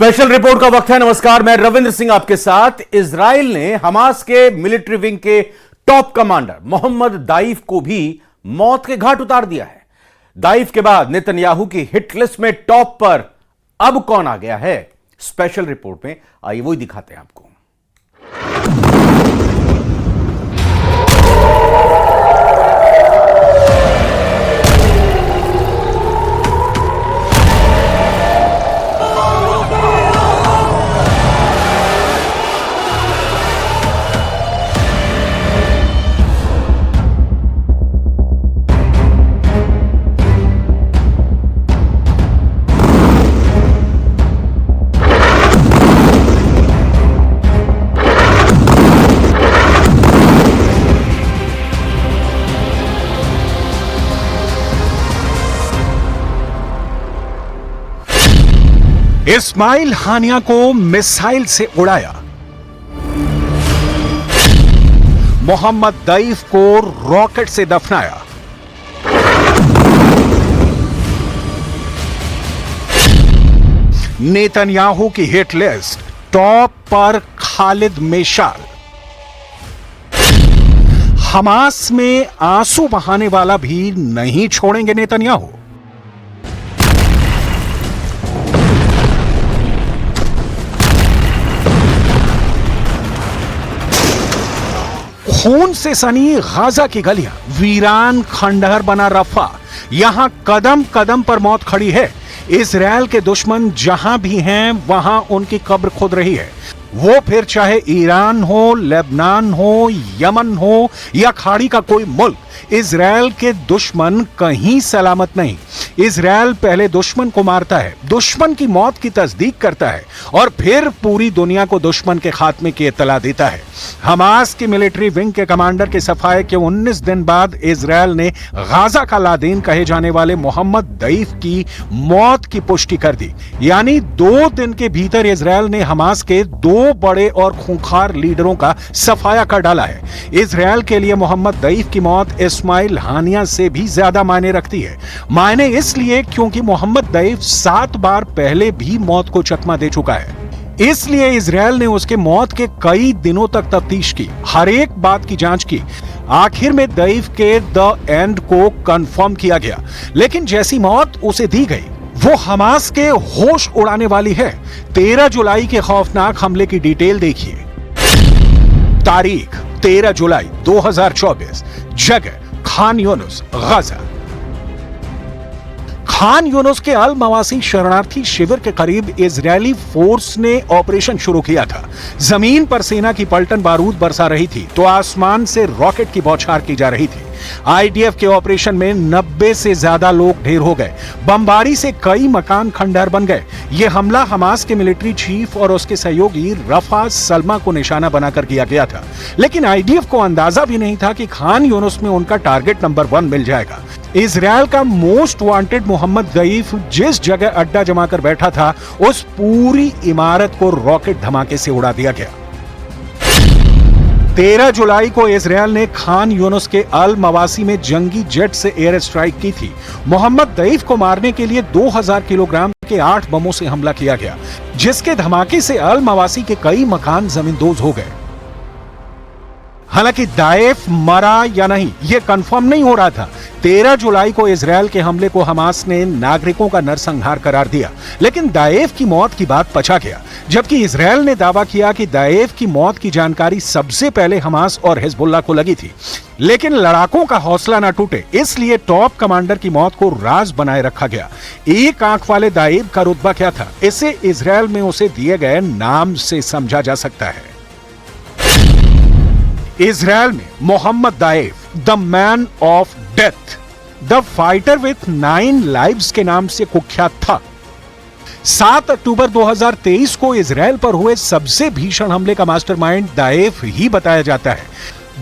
Special report का वक्त है। नमस्कार, मैं रविंद्र सिंह आपके साथ। इजराइल ने हमास के मिलिट्री विंग के टॉप कमांडर मोहम्मद दाइफ को भी मौत के घाट उतार दिया है। दाइफ के बाद नेतन्याहू की हिट लिस्ट में टॉप पर अब कौन आ गया है, स्पेशल रिपोर्ट में आइए वही दिखाते हैं आपको। इस्माइल हानिया को मिसाइल से उड़ाया, मोहम्मद दाइफ को रॉकेट से दफनाया, नेतन्याहू की हिट लिस्ट टॉप पर खालिद मेशाल। हमास में आंसू बहाने वाला भी नहीं छोड़ेंगे नेतन्याहू। खून से सनी गाजा की गलियां, वीरान खंडहर बना रफा, यहां कदम कदम पर मौत खड़ी है। इजराइल के दुश्मन जहां भी हैं वहां उनकी कब्र खुद रही है। वो फिर चाहे ईरान हो, लेबनान हो, यमन हो या खाड़ी का कोई मुल्क, इजराइल के दुश्मन कहीं सलामत नहीं। इजराइल पहले दुश्मन को मारता है, दुश्मन की मौत की तस्दीक करता है और फिर पूरी दुनिया को दुश्मन के खात्मे की इत्तला देता है। हमास की मिलिट्री विंग के कमांडर के सफाए के 19 दिन बाद इजराइल ने गाजा का लादेन कहे जाने वाले मोहम्मद दाइफ की मौत की पुष्टि कर दी। यानी 2 दिन के भीतर इजराइल ने हमास के 2 बड़े और खूंखार लीडरों का सफाया कर डाला है। इजराइल के लिए मोहम्मद दाइफ की मौत इस्माइल हानिया से भी ज्यादा मायने रखती है। मायने इसलिए क्योंकि मोहम्मद दाइफ 7 बार पहले भी मौत को चकमा दे चुका है। इसलिए इजराइल ने उसके मौत के कई दिनों तक तफ्तीश की, हर एक बात की जांच की। आखिर में दाइफ के द एंड को कंफर्म किया गया, लेकिन जैसी मौत उसे दी गई वो हमास के होश उड़ाने वाली है। 13 जुलाई के खौफनाक हमले की डिटेल देखिए। तारीख 13 जुलाई 2024, जगह खान यूनुस, गाजा। खान यूनुस के अल मवासी शरणार्थी शिविर के करीब इजरायली फोर्स ने ऑपरेशन शुरू किया था। जमीन पर सेना की पलटन बारूद बरसा रही थी तो आसमान से रॉकेट की बौछार की जा रही थी। आईडीएफ के ऑपरेशन में 90 से ज्यादा लोग ढेर हो गए। बमबारी से कई मकान खंडहर बन गए। यह हमला हमास के मिलिट्री चीफ और उसके सहयोगी रफा सलमा को निशाना बनाकर किया गया था, लेकिन आईडीएफ को अंदाजा भी नहीं था कि खान यूनुस में उनका टारगेट नंबर 1 मिल जाएगा। इजराइल का मोस्ट वांटेड मोहम्मद दाइफ जिस जगह अड्डा जमाकर बैठा था, उस पूरी इमारत को रॉकेट धमाके से उड़ा दिया गया। 13 जुलाई को इजराइल ने खान यूनुस के अल मवासी में जंगी जेट से एयर स्ट्राइक की थी। मोहम्मद दाइफ को मारने के लिए 2000 किलोग्राम के 8 बमों से हमला किया गया, जिसके धमाके से अल मवासी के कई मकान जमींदोज हो गए। हालांकि दाइफ मरा या नहीं यह कंफर्म नहीं हो रहा था। 13 जुलाई को इजराइल के हमले को हमास ने नागरिकों का नरसंहार करार दिया, लेकिन दाइफ की मौत की बात पचा गया। जबकि इजराइल ने दावा किया कि दाइफ की मौत की जानकारी सबसे पहले हमास और हिजबुल्लाह को लगी थी। लेकिन लड़ाकों का हौसला न टूटे, इसलिए टॉप कमांडर की मौत को राज बनाए रखा गया। एक आंख वाले दाइफ का रुतबा क्या था, इसे इजराइल में उसे दिए गए नाम से समझा जा सकता है। इजराइल में Mohammed Deif, the man of death, the fighter with 9 lives के नाम से कुख्यात था। 7 अक्टूबर 2023 को इजराइल पर हुए सबसे भीषण हमले का मास्टरमाइंड दाइफ ही बताया जाता है।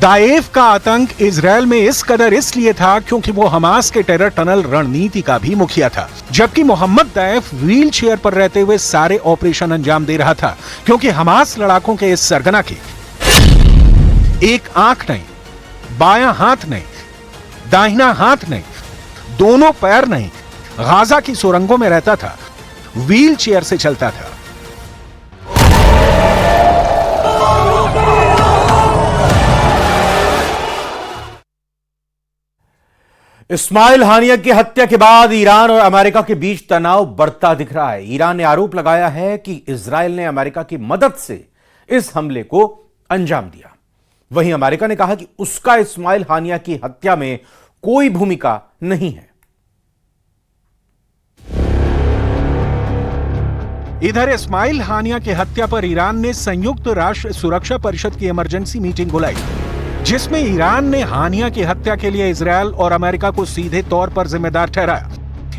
दाइफ का आतंक इजराइल में इस कदर इसलिए था क्योंकि वो हमास के टेरर टनल रणनीति का भी मुखिया था, जबकि मोहम्मद दाइफ व्हील चेयर पर रहते हुए सारे ऑपरेशन अंजाम दे रहा था। क्योंकि हमास लड़ाकों के इस सरगना की एक आंख नहीं, बायां हाथ नहीं, दाहिना हाथ नहीं, दोनों पैर नहीं, गाजा की सुरंगों में रहता था, व्हील चेयर से चलता था। इस्माइल हानिया की हत्या के बाद ईरान और अमेरिका के बीच तनाव बढ़ता दिख रहा है। ईरान ने आरोप लगाया है कि इजराइल ने अमेरिका की मदद से इस हमले को अंजाम दिया। वहीं अमेरिका ने कहा कि उसका इस्माइल हानिया की हत्या में कोई भूमिका नहीं है। इधर इस्माइल हानिया की हत्या पर ईरान ने संयुक्त राष्ट्र सुरक्षा परिषद की इमरजेंसी मीटिंग बुलाई, जिसमें ईरान ने हानिया की हत्या के लिए इजरायल और अमेरिका को सीधे तौर पर जिम्मेदार ठहराया।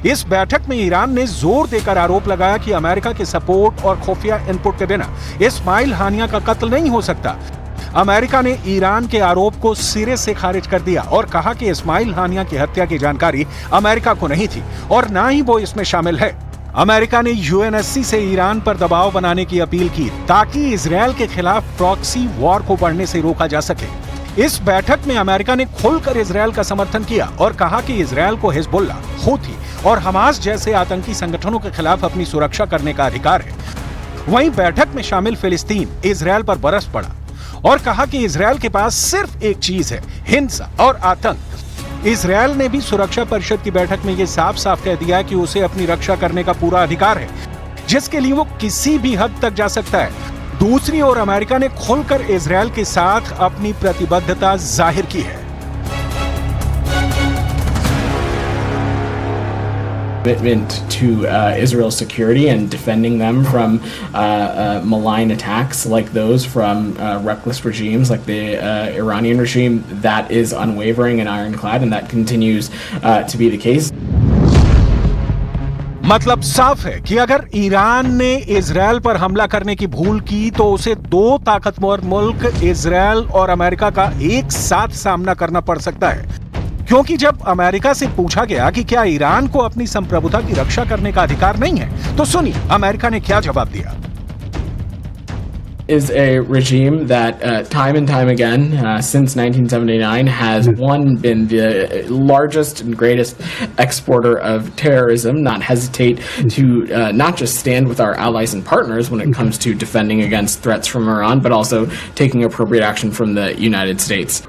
इस बैठक में ईरान ने जोर देकर आरोप लगाया कि अमेरिका के सपोर्ट और खुफिया इनपुट के बिना इस्माइल हानिया का कत्ल नहीं हो सकता। अमेरिका ने ईरान के आरोप को सिरे से खारिज कर दिया और कहा कि इस्माइल हानिया की हत्या की जानकारी अमेरिका को नहीं थी और ना ही वो इसमें शामिल है। अमेरिका ने यूएनएससी से ईरान पर दबाव बनाने की अपील की ताकि इजरायल के खिलाफ प्रॉक्सी वॉर को बढ़ने से रोका जा सके। इस बैठक में अमेरिका ने खुलकर इजरायल का समर्थन किया और कहा कि इजरायल को हिजबुल्लाह, हूथी और हमास जैसे आतंकी संगठनों के खिलाफ अपनी सुरक्षा करने का अधिकार है। वहीं बैठक में शामिल फिलिस्तीन इजरायल पर बरस पड़ा और कहा कि इजरायल के पास सिर्फ एक चीज है, हिंसा और आतंक। इजरायल ने भी सुरक्षा परिषद की बैठक में यह साफ साफ कह दिया कि उसे अपनी रक्षा करने का पूरा अधिकार है, जिसके लिए वो किसी भी हद तक जा सकता है। दूसरी ओर अमेरिका ने खुलकर इजरायल के साथ अपनी प्रतिबद्धता जाहिर की है। Commitment to Israel's security and defending them from malign attacks like those from reckless regimes like the Iranian regime, that is unwavering and ironclad, and that continues to be the case. मतलब साफ है कि अगर Iran ने Israel पर हमला करने की भूल की तो उसे दो ताकतवर मुल्क इजरायल और अमेरिका का एक साथ सामना करना पड़ सकता है। क्योंकि जब अमेरिका से पूछा गया कि क्या ईरान को अपनी संप्रभुता की रक्षा करने का अधिकार नहीं है, तो सुनिए अमेरिका ने क्या जवाब दिया। Is a regime that time and time again since 1979 has been the largest and greatest exporter of terrorism, not hesitate to not just stand with our allies and partners when it comes to defending against threats from Iran, but also taking appropriate action from the United States.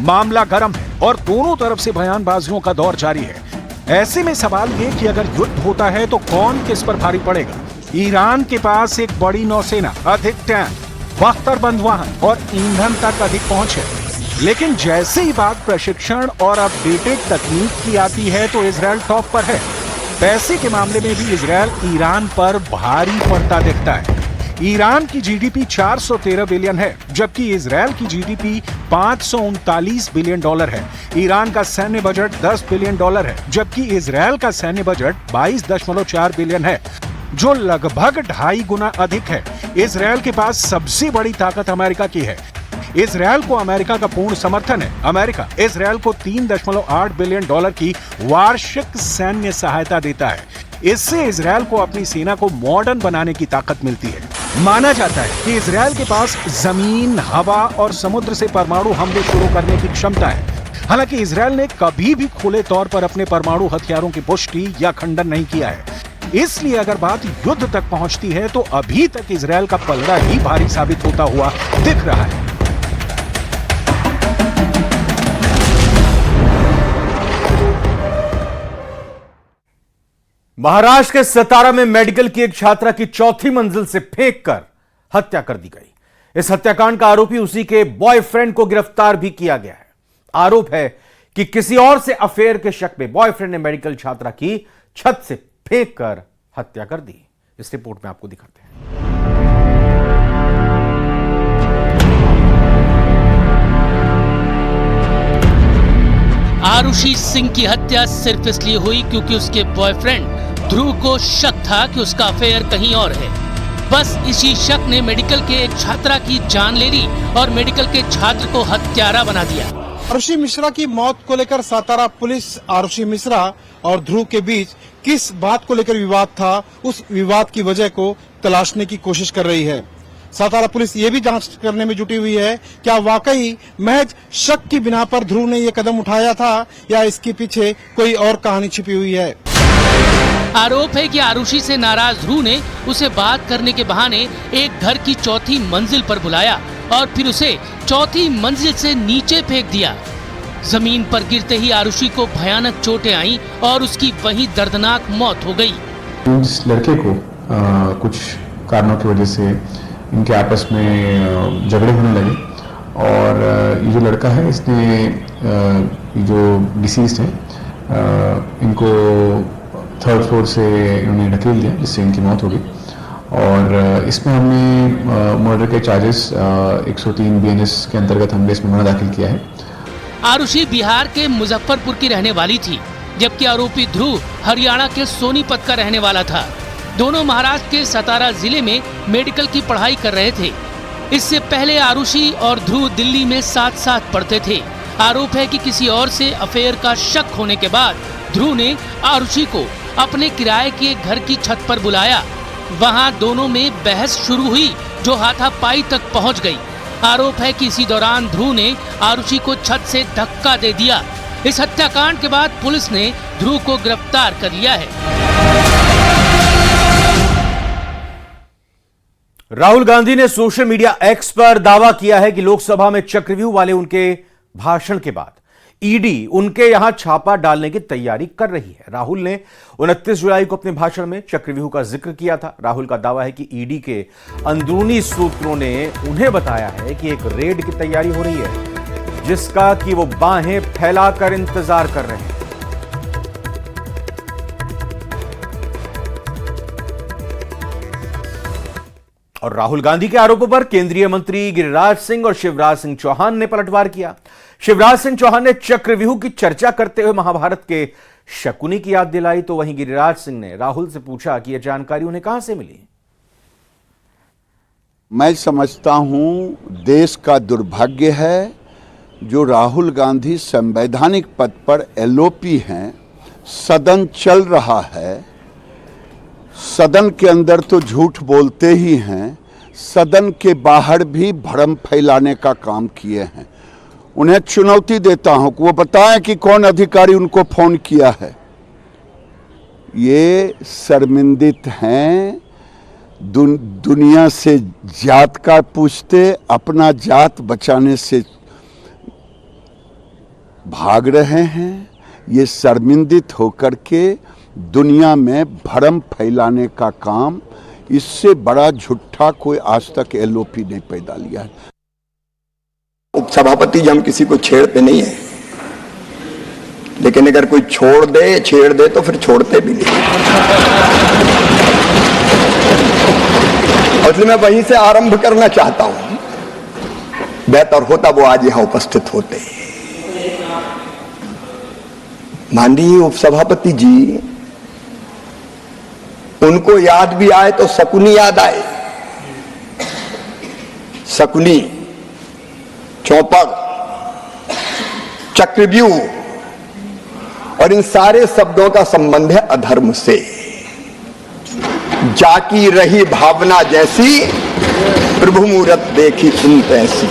मामला गर्म है और दोनों तरफ से बयानबाजियों का दौर जारी है। ऐसे में सवाल ये कि अगर युद्ध होता है तो कौन किस पर भारी पड़ेगा। ईरान के पास एक बड़ी नौसेना, अधिक टैंक, बख्तरबंद वाहन और ईंधन तक अधिक पहुंच है, लेकिन जैसे ही बात प्रशिक्षण और अपडेटेड तकनीक की आती है तो इजरायल टॉप पर है। पैसे के मामले में भी इजरायल ईरान पर भारी पड़ता दिखता है। ईरान की जीडीपी 413 बिलियन है, जबकि इजरायल की जीडीपी 539 बिलियन डॉलर है। ईरान का सैन्य बजट 10 बिलियन डॉलर है, जबकि इजरायल का सैन्य बजट 22.4 बिलियन है, जो लगभग 2.5 गुना अधिक है। इजरायल के पास सबसे बड़ी ताकत अमेरिका की है। इजरायल को अमेरिका का पूर्ण समर्थन है। अमेरिका इजरायल को 3.8 बिलियन डॉलर की वार्षिक सैन्य सहायता देता है। इससे इजरायल को अपनी सेना को मॉडर्न बनाने की ताकत मिलती है। माना जाता है कि इजरायल के पास जमीन, हवा और समुद्र से परमाणु हमले शुरू करने की क्षमता है। हालांकि इजरायल ने कभी भी खुले तौर पर अपने परमाणु हथियारों की पुष्टि या खंडन नहीं किया है। इसलिए अगर बात युद्ध तक पहुंचती है तो अभी तक इजरायल का पलड़ा ही भारी साबित होता हुआ दिख रहा है। महाराष्ट्र के सतारा में मेडिकल की एक छात्रा की चौथी मंजिल से फेंककर हत्या कर दी गई। इस हत्याकांड का आरोपी उसी के बॉयफ्रेंड को गिरफ्तार भी किया गया है। आरोप है कि किसी और से अफेयर के शक में बॉयफ्रेंड ने मेडिकल छात्रा की छत से फेंककर हत्या कर दी। इस रिपोर्ट में आपको दिखाते हैं। आरुषि सिंह की हत्या सिर्फ इसलिए हुई क्योंकि उसके बॉयफ्रेंड ध्रुव को शक था कि उसका अफेयर कहीं और है। बस इसी शक ने मेडिकल के एक छात्रा की जान ले ली और मेडिकल के छात्र को हत्यारा बना दिया। आरुषि मिश्रा की मौत को लेकर सातारा पुलिस आरुषि मिश्रा और ध्रुव के बीच किस बात को लेकर विवाद था, उस विवाद की वजह को तलाशने की कोशिश कर रही है। सातारा पुलिस ये भी जांच करने में जुटी हुई है क्या वाकई महज शक की बिना पर ध्रुव ने ये कदम उठाया था या इसके पीछे कोई और कहानी छिपी हुई है। आरोप है कि आरुषि से नाराज ध्रुव ने उसे बात करने के बहाने एक घर की चौथी मंजिल पर बुलाया और फिर उसे चौथी मंजिल से नीचे फेंक दिया। जमीन पर गिरते ही आरुषि को भयानक चोटें आईं और उसकी वहीं दर्दनाक मौत हो गई। इस लड़के को कुछ कारणों की वजह से इनके आपस में झगड़े होने लगे और ये जो लड़का है इसने जो डिसीज्ड है इनको 3rd फ्लोर से इन्होंने ढकेल दिया जिससे इनकी मौत हो गई और इसमें हमने मर्डर के चार्जेस 103 BNS के अंतर्गत हमने इसमें मामला दाखिल किया है। आरुषि बिहार के मुजफ्फरपुर की रहने वाली थी, जबकि आरोपी ध्रुव हरियाणा के सोनीपत का रहने वाला था। दोनों महाराष्ट्र के सतारा जिले में मेडिकल की पढ़ाई कर रहे थे। इससे पहले आरुषि और ध्रुव दिल्ली में साथ साथ पढ़ते थे। आरोप है कि किसी और से अफेयर का शक होने के बाद ध्रुव ने आरुषि को अपने किराए के घर की छत पर बुलाया। वहां दोनों में बहस शुरू हुई जो हाथापाई तक पहुंच गई। आरोप है कि इसी दौरान ध्रुव ने आरुषि को छत से धक्का दे दिया। इस हत्याकांड के बाद पुलिस ने ध्रुव को गिरफ्तार कर लिया है। राहुल गांधी ने सोशल मीडिया एक्स पर दावा किया है कि लोकसभा में चक्रव्यूह वाले उनके भाषण के बाद ईडी उनके यहां छापा डालने की तैयारी कर रही है। राहुल ने 29 जुलाई को अपने भाषण में चक्रव्यूह का जिक्र किया था। राहुल का दावा है कि ईडी के अंदरूनी सूत्रों ने उन्हें बताया है कि एक रेड की तैयारी हो रही है जिसका कि वो बाहें फैलाकर इंतजार कर रहे हैं। और राहुल गांधी के आरोपों पर केंद्रीय मंत्री गिरिराज सिंह और शिवराज सिंह चौहान ने पलटवार किया। शिवराज सिंह चौहान ने चक्रव्यूह की चर्चा करते हुए महाभारत के शकुनी की याद दिलाई, तो वहीं गिरिराज सिंह ने राहुल से पूछा कि यह जानकारी उन्हें कहां से मिली। मैं समझता हूं देश का दुर्भाग्य है जो राहुल गांधी संवैधानिक पद पर एलओपी हैं, सदन चल रहा है, सदन के अंदर तो झूठ बोलते ही हैं, सदन के बाहर भी भ्रम फैलाने का काम किए हैं। उन्हें चुनौती देता हूं कि वो बताएं कि कौन अधिकारी उनको फोन किया है। ये शर्मिंदित हैं, दुनिया से जात का पूछते अपना जात बचाने से भाग रहे हैं। ये शर्मिंदित होकर के दुनिया में भ्रम फैलाने का काम, इससे बड़ा झूठा कोई आज तक एलओपी नहीं पैदा लिया है। उपसभापति जी हम किसी को छेड़ते नहीं है, लेकिन अगर कोई छेड़ दे तो फिर छोड़ते भी नहीं। इसलिए मैं वहीं से आरंभ करना चाहता हूं। बेहतर होता वो आज यहां उपस्थित होते। माननीय उपसभापति जी, उनको याद भी आए तो शकुनी याद आए। शकुनी, चौपड़, चक्रव्यूह और इन सारे शब्दों का संबंध है अधर्म से। जाकी रही भावना जैसी, प्रभु मूरत देखी तुम तैसी।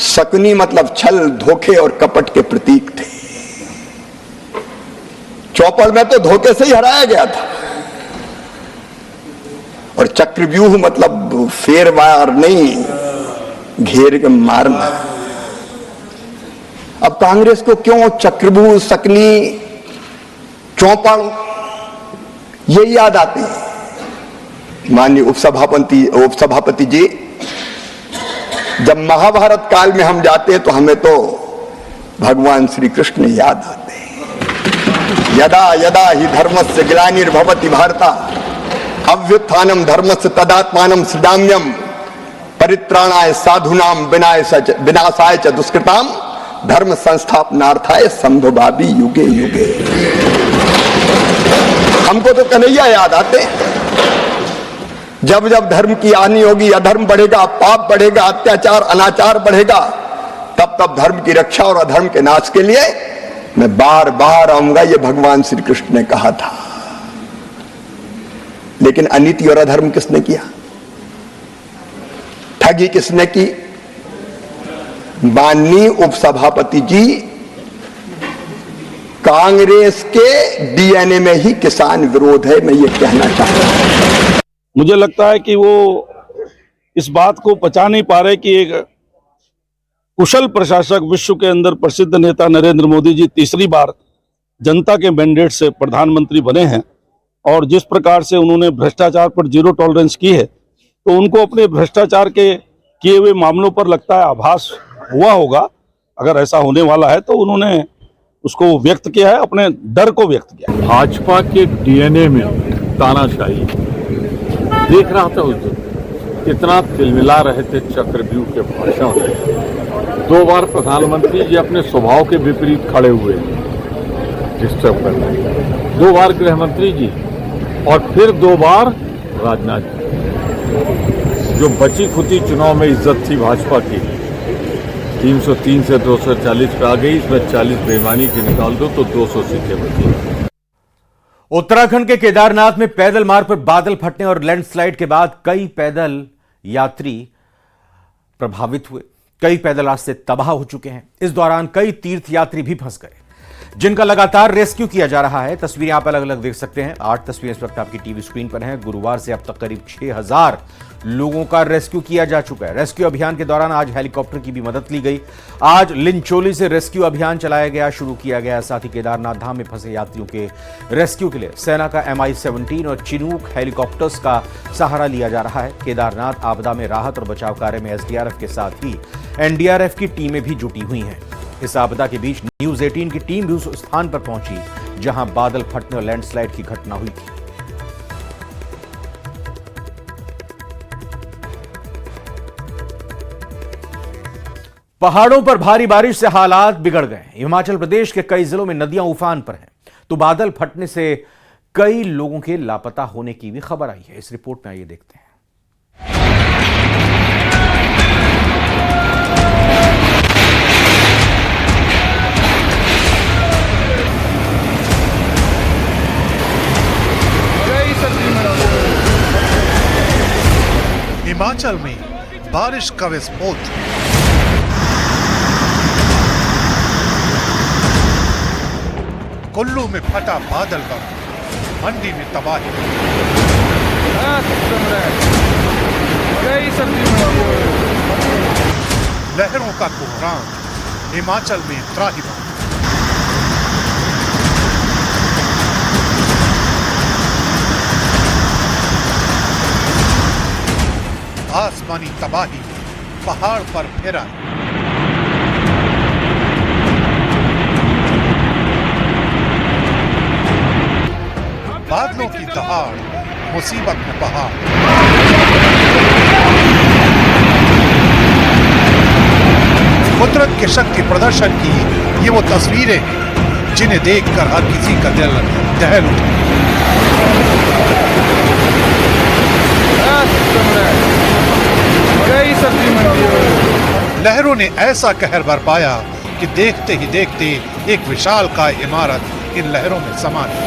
शकुनी मतलब छल, धोखे और कपट के प्रतीक थे। चौपड़ में तो धोखे से ही हराया गया था। और चक्रव्यूह मतलब फेरवार नहीं, घेर के मारना। अब कांग्रेस को क्यों चक्रव्यूह, सकनी, चौपड़ ये याद आते हैं? माननीय उपसभापति जी, जब महाभारत काल में हम जाते हैं तो हमें तो भगवान श्री कृष्ण याद आते हैं। यदा यदा ही धर्मस्य ग्लानिर्भवति भारत अभ्युत्थानम धर्मस्य तदात्मानं सृजाम्यहम् परित्राणाय साधूनां विनाशाय च दुष्कृताम धर्म संस्थापनार्थाय संभवामि युगे युगे। हमको तो कन्हैया याद आते। जब जब धर्म की हानि होगी, अधर्म बढ़ेगा, पाप बढ़ेगा, अत्याचार अनाचार बढ़ेगा, तब तब धर्म की रक्षा और अधर्म के नाश के लिए मैं बार बार आऊंगा, ये भगवान श्री कृष्ण ने कहा था। लेकिन अनीति और अधर्म किसने किया? ठगी किसने की? माननीय उपसभापति जी, कांग्रेस के डीएनए में ही किसान विरोध है, मैं ये कहना चाहता हूं। मुझे लगता है कि वो इस बात को पचा नहीं पा रहे कि एक कुशल प्रशासक, विश्व के अंदर प्रसिद्ध नेता नरेंद्र मोदी जी तीसरी बार जनता के मैंडेट से प्रधानमंत्री बने हैं और जिस प्रकार से उन्होंने भ्रष्टाचार पर जीरो टॉलरेंस की है, तो उनको अपने भ्रष्टाचार के किए हुए मामलों पर लगता है आभास हुआ होगा। अगर ऐसा होने वाला है तो उन्होंने उसको व्यक्त किया है, अपने डर को व्यक्त किया। भाजपा के डीएनए में तानाशाही देख रहा था उस दिन, कितना तिलमिला रहे थे चक्रव्यूह के भाषण में। 2 बार प्रधानमंत्री जी अपने स्वभाव के विपरीत खड़े हुए डिस्टर्ब करने, 2 बार गृह मंत्री जी और फिर 2 बार राजनाथ जी। जो बची खुची चुनाव में इज्जत थी भाजपा की, 303 से 240 पे आ गई, इसमें 40 बेईमानी की निकाल दो तो 200 सीटें बची। उत्तराखंड के केदारनाथ में पैदल मार्ग पर बादल फटने और लैंडस्लाइड के बाद कई पैदल यात्री प्रभावित हुए, कई पैदल रास्ते तबाह हो चुके हैं। इस दौरान कई तीर्थ यात्री भी फंस गए, जिनका लगातार रेस्क्यू किया जा रहा है। तस्वीरें आप अलग अलग देख सकते हैं। 8 तस्वीरें इस वक्त आपकी टीवी स्क्रीन पर हैं। गुरुवार से अब तक करीब 6000 लोगों का रेस्क्यू किया जा चुका है। रेस्क्यू अभियान के दौरान आज हेलीकॉप्टर की भी मदद ली गई। आज लिंचोली से रेस्क्यू अभियान चलाया गया, शुरू किया गया। साथ ही केदारनाथ धाम में फंसे यात्रियों के रेस्क्यू के लिए सेना का MI-17 और चिनूक हेलीकॉप्टर्स का सहारा लिया जा रहा है। केदारनाथ आपदा में राहत और बचाव कार्य में SDRF के साथ ही NDRF की टीमें भी जुटी हुई हैं। इस आपदा के बीच न्यूज 18 की टीम भी उस स्थान पर पहुंची जहां बादल फटने और लैंडस्लाइड की घटना हुई थी। पहाड़ों पर भारी बारिश से हालात बिगड़ गए। हिमाचल प्रदेश के कई जिलों में नदियां उफान पर हैं, तो बादल फटने से कई लोगों के लापता होने की भी खबर आई है। इस रिपोर्ट में आइए देखते हैं। हिमाचल में बारिश का विस्फोट, कुल्लू में फटा बादल बम, मंडी में तबाही, लहरों का कोहराम, हिमाचल में त्राहिमाम। आसमानी तबाही पहाड़ पर फिरा, बादलों की दहाड़, मुसीबत में पहाड़। कुदरत के शक्ति प्रदर्शन की ये वो तस्वीरें हैं जिन्हें देखकर हर किसी का दिल दहल उठे। लहरों ने ऐसा कहर बरपाया कि देखते ही देखते एक विशालकाय इमारत इन लहरों में समा गई।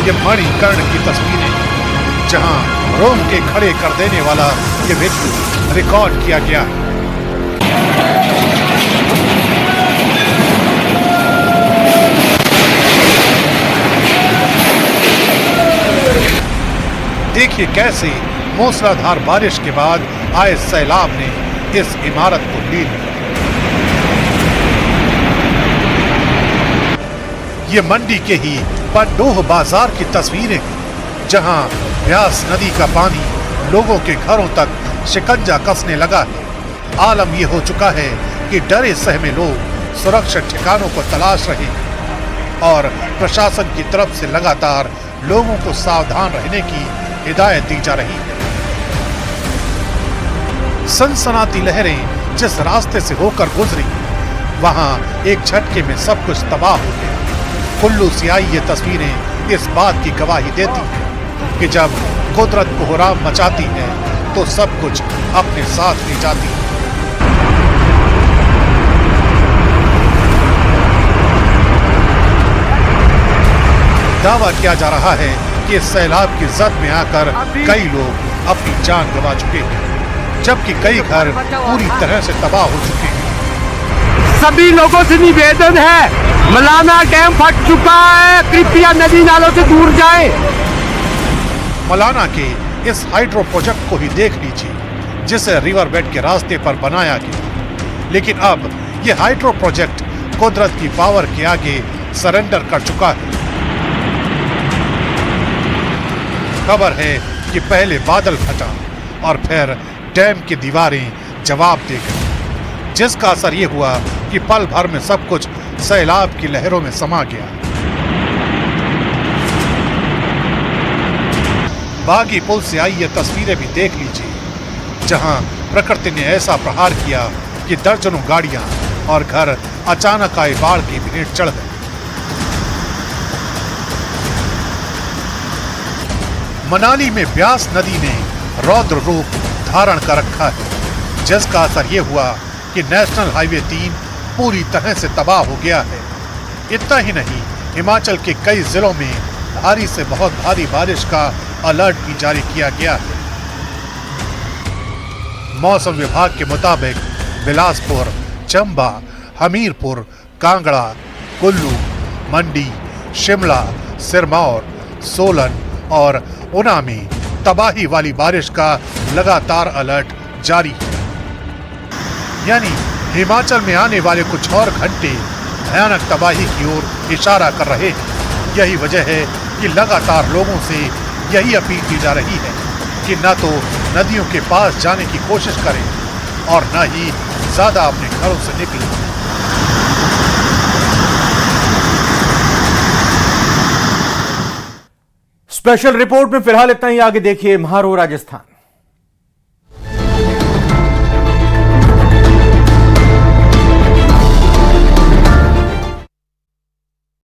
ये मणिकर्ण की तस्वीरें, जहां रोंगटे खड़े कर देने वाला ये वीडियो रिकॉर्ड किया गया है। देखिए कैसे मूसलाधार बारिश के बाद आए सैलाब ने इस इमारत को ली लिया। ये मंडी के ही पंडोह बाजार की तस्वीरें हैं, जहां ब्यास नदी का पानी लोगों के घरों तक शिकंजा कसने लगा है। आलम ये हो चुका है कि डरे सहमे लोग सुरक्षित ठिकानों को तलाश रहे हैं और प्रशासन की तरफ से लगातार लोगों को सावधान रहने की हिदायत दी जा रही है। सनसनाती लहरें जिस रास्ते से होकर गुजरी, वहां एक झटके में सब कुछ तबाह हो गया। कुल्लू से आई ये तस्वीरें इस बात की गवाही देती हैं कि जब कुदरत कोहराम मचाती है तो सब कुछ अपने साथ ले जाती है। दावा किया जा रहा है कि इस सैलाब की जद में आकर कई लोग अपनी जान गंवा चुके हैं, जबकि कई घर पूरी तरह से तबाह हो चुके हैं। सभी लोगों से निवेदन है, मलाना डैम फट चुका है, कृपया नदी नालों से दूर जाएं। मलाना के इस हाइड्रो प्रोजेक्ट को ही देख लीजिए, जिसे रिवर बेड के रास्ते पर बनाया गया, लेकिन अब ये हाइड्रो प्रोजेक्ट कुदरत की पावर के आगे सरेंडर कर चुका है। खबर है कि पहले बादल फटा और फिर डैम की दीवारें जवाब दे गई, जिसका असर ये हुआ कि पल भर में सब कुछ सैलाब की लहरों में समा गया। बागी पुल से आई ये तस्वीरें भी देख लीजिए, जहां प्रकृति ने ऐसा प्रहार किया कि दर्जनों गाड़ियां और घर अचानक आए बाढ़ की भेंट चढ़ गए। मनाली में ब्यास नदी ने रौद्र रूप धारण कर रखा है, जिसका असर ये हुआ कि नेशनल हाईवे 3 पूरी तरह से तबाह हो गया है। इतना ही नहीं, हिमाचल के कई जिलों में भारी से बहुत भारी बारिश का अलर्ट भी जारी किया गया है। मौसम विभाग के मुताबिक बिलासपुर, चंबा, हमीरपुर, कांगड़ा, कुल्लू, मंडी, शिमला, सिरमौर, सोलन और ऊना में तबाही वाली बारिश का लगातार अलर्ट जारी है। यानी हिमाचल में आने वाले कुछ और घंटे भयानक तबाही की ओर इशारा कर रहे हैं। यही वजह है कि लगातार लोगों से यही अपील की जा रही है कि न तो नदियों के पास जाने की कोशिश करें और न ही ज्यादा अपने घरों से निकलें। स्पेशल रिपोर्ट में फिलहाल इतना ही। आगे देखिए म्हारो राजस्थान।